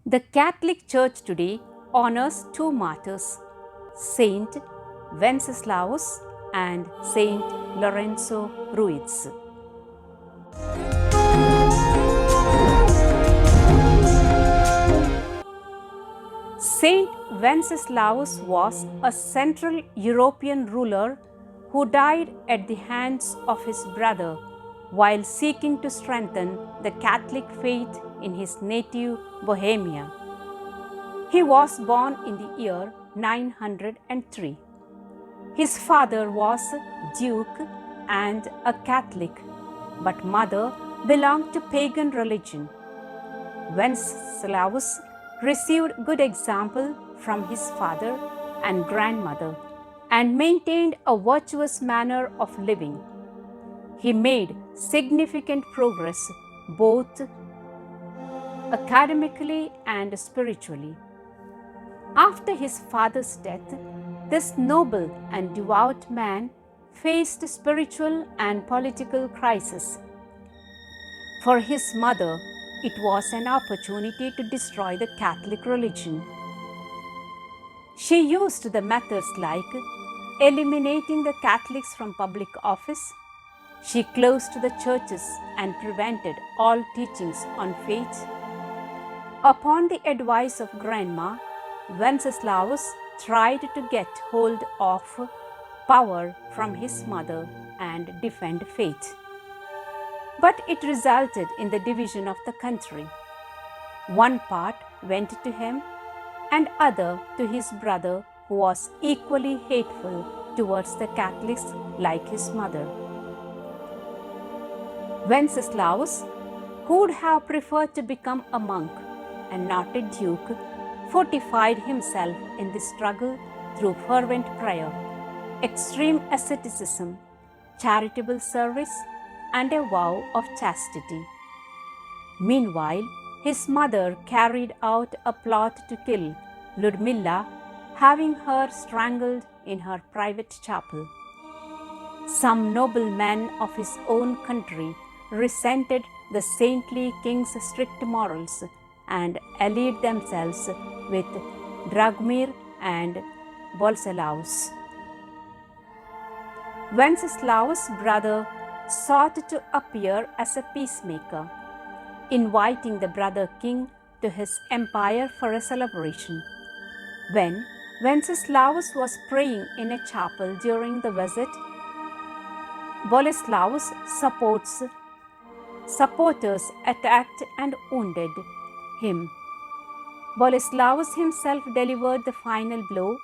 The Catholic Church today honors two martyrs, Saint Wenceslaus and Saint Lorenzo Ruiz. Saint Wenceslaus was a Central European ruler who died at the hands of his brother while seeking to strengthen the Catholic faith in his native Bohemia. He was born in the year 903. His father was Duke and a Catholic, but mother belonged to pagan religion. Wenceslaus received good example from his father and grandmother and maintained a virtuous manner of living. He made significant progress both academically and spiritually. After his father's death, this noble and devout man faced spiritual and political crisis. For his mother, it was an opportunity to destroy the Catholic religion. She used the methods like eliminating the Catholics from public office. She closed the churches and prevented all teachings on faith. Upon the advice of Grandma, Wenceslaus tried to get hold of power from his mother and defend faith. But it resulted in the division of the country. One part went to him and other to his brother, who was equally hateful towards the Catholics like his mother. Wenceslaus, who would have preferred to become a monk and not a duke, fortified himself in the struggle through fervent prayer, extreme asceticism, charitable service, and a vow of chastity. Meanwhile, his mother carried out a plot to kill Ludmilla, having her strangled in her private chapel. Some noble men of his own country resented the saintly king's strict morals and allied themselves with Dragomir and Bolesłaus. Wenceslaus' brother sought to appear as a peacemaker, inviting the brother king to his empire for a celebration. When Wenceslaus was praying in a chapel during the visit, Bolesłaus' supporters attacked and wounded him. Bolesłaus himself delivered the final blow,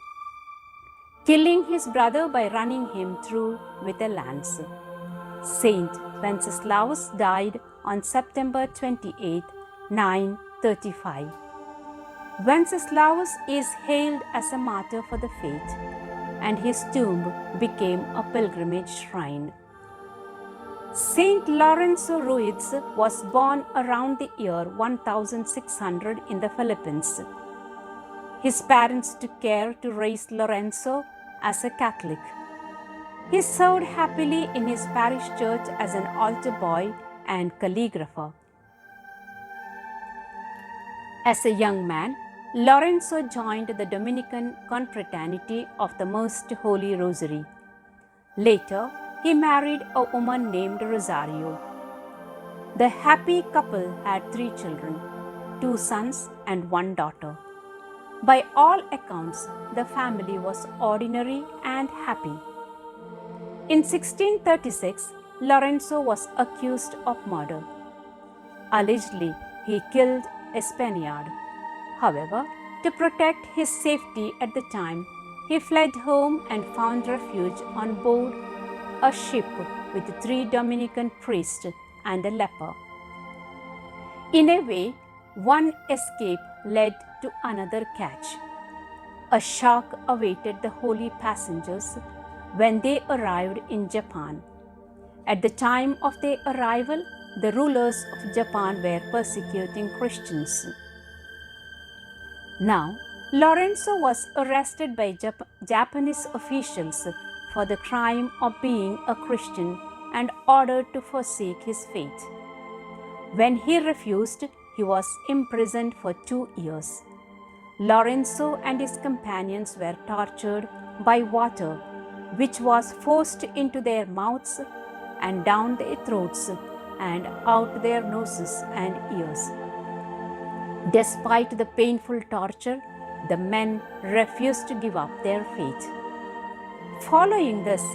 killing his brother by running him through with a lance. Saint Wenceslaus died on September 28, 935. Wenceslaus is hailed as a martyr for the faith, and his tomb became a pilgrimage shrine. Saint Lorenzo Ruiz was born around the year 1600 in the Philippines. His parents took care to raise Lorenzo as a Catholic. He served happily in his parish church as an altar boy and calligrapher. As a young man, Lorenzo joined the Dominican confraternity of the Most Holy Rosary. Later, he married a woman named Rosario. The happy couple had 3 children, 2 sons and 1 daughter. By all accounts, the family was ordinary and happy. In 1636, Lorenzo was accused of murder. Allegedly, he killed a Spaniard. However, to protect his safety at the time, he fled home and found refuge on board a ship with 3 Dominican priests and a leper. In a way, one escape led to another catch. A shock awaited the holy passengers when they arrived in Japan. At the time of their arrival, the rulers of Japan were persecuting Christians. Now, Lorenzo was arrested by Japanese officials for the crime of being a Christian and ordered to forsake his faith. When he refused, he he was imprisoned for 2 years. Lorenzo and his companions were tortured by water, which was forced into their mouths and down their throats and out their noses and ears. Despite the painful torture, the men refused to give up their faith. Following this,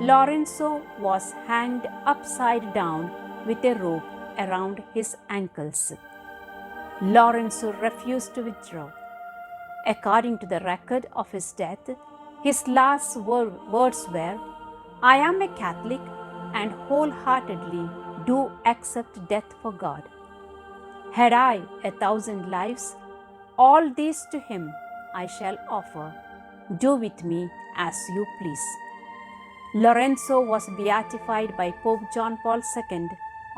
Lorenzo was hanged upside down with a rope around his ankles. Lorenzo refused to withdraw. According to the record of his death, his last words were, "I am a Catholic and wholeheartedly do accept death for God. Had I 1,000 lives, all these to him I shall offer. Do with me as you please." Lorenzo was beatified by Pope John Paul II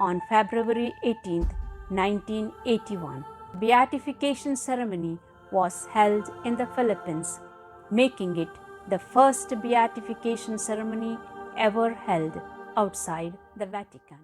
on February 18, 1981. Beatification ceremony was held in the Philippines, making it the first beatification ceremony ever held outside the Vatican.